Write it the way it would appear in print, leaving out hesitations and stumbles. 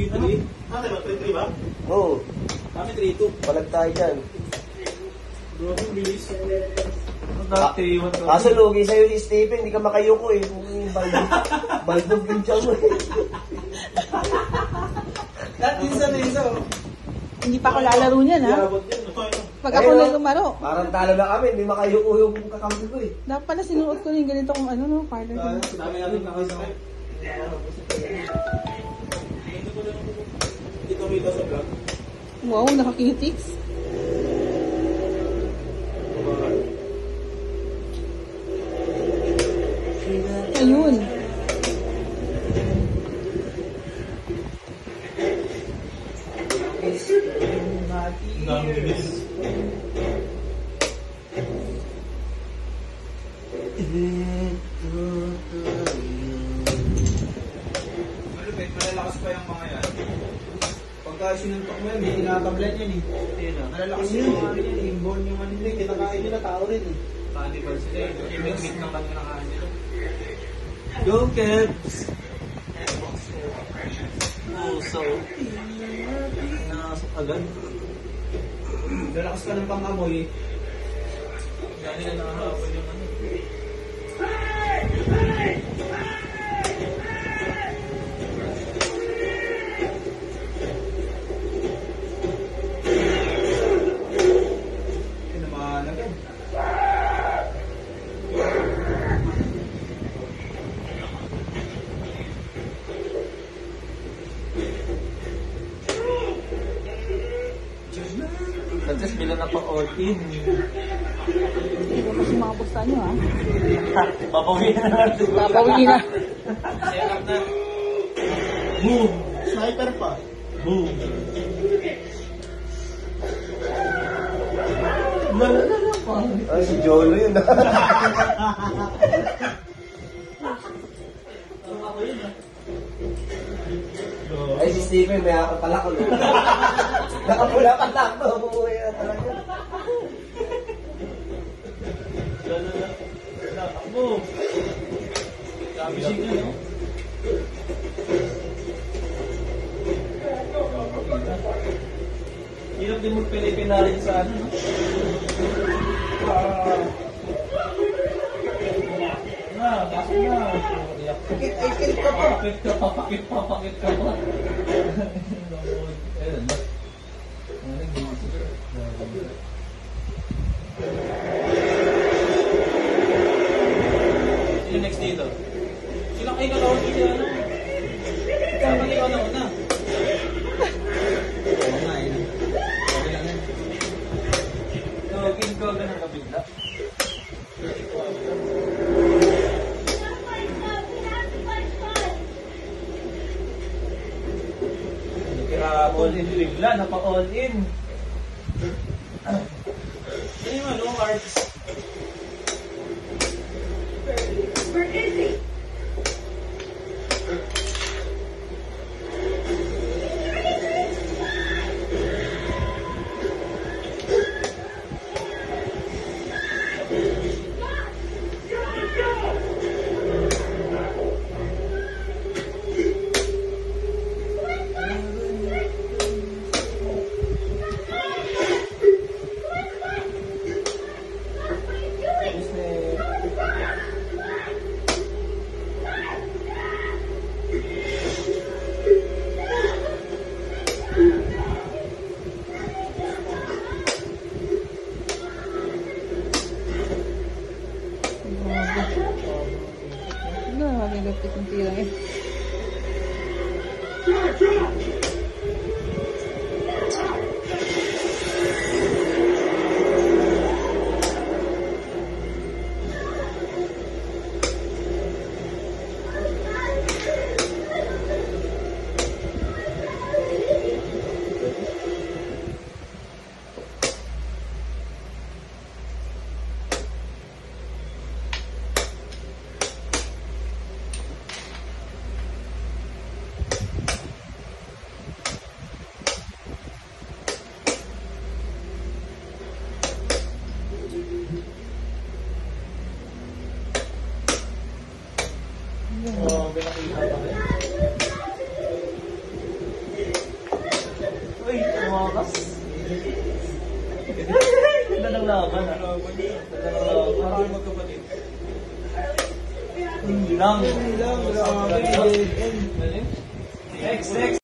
3-3? Ah, diba? 3-3 ba? Oo. Kami 3-2. Palag tayo dyan. Grabe, bilis. Dati, 1-2. Kaso lugi sa'yo si Stephen, hindi ka makayuko eh. Baldog yung tiyan mo eh. Dati isa na isa. Hindi pa ako lalaro niyan, ha? Pag ako na lumaro. Parang talo na kami, hindi makayuko yung kakampi ko eh. Dapat pala sinuot ko na yung ganito kung ano, no? Partner ko. Dami natin nakasama. Hindi ko kita sa vlog. Wow, nakakitiks. Ayun. Dami bilis. Malalakas pa yung mga yan. Pagka sinuntok mo yan, may tinatablet yan eh. Malalakas yung mga yan eh. Inborn yung ano nila, kinakain nila, tao rin eh. Cannibal sila eh. Imit-mit ng kanila kain nila. Go Cavs! Oh, so nakasok agad. Lalakas ka ng pang-amoy eh. Dahil na nakahapon yung ano. Nag-test bila na pa all-in. Hindi ko kasi mga pusta nyo, ha? Papawi na lang. Papawi na. Set up na. Boom! Sniper pa. Boom! Lalala pa. Ay, si Jolo yun ah. Ako yun ah. Ay, si Stephen, may ako pala ko. Nakapula pa lang ako. Bumuhay na talaga. Takbo. Kabising na, no? Hirap din magpili-pinarin sa ano, no? Bakit na? Pakit ka pa. Pakit ka pa. Ayun na. Sino next dito? Sino kayo kalawag dito? Sama niyo na una. Oo nga yun. Okay lang yan. So, ko ganun kabigla. All in bigla, napa-all in. Ano yung ano, arts? Where is he? Nagapit yung tira eh. tumakas. Ganda ng laban, ha? Ganda ng laban. Parang magkapatid. Hindi lang. Grabe. Next.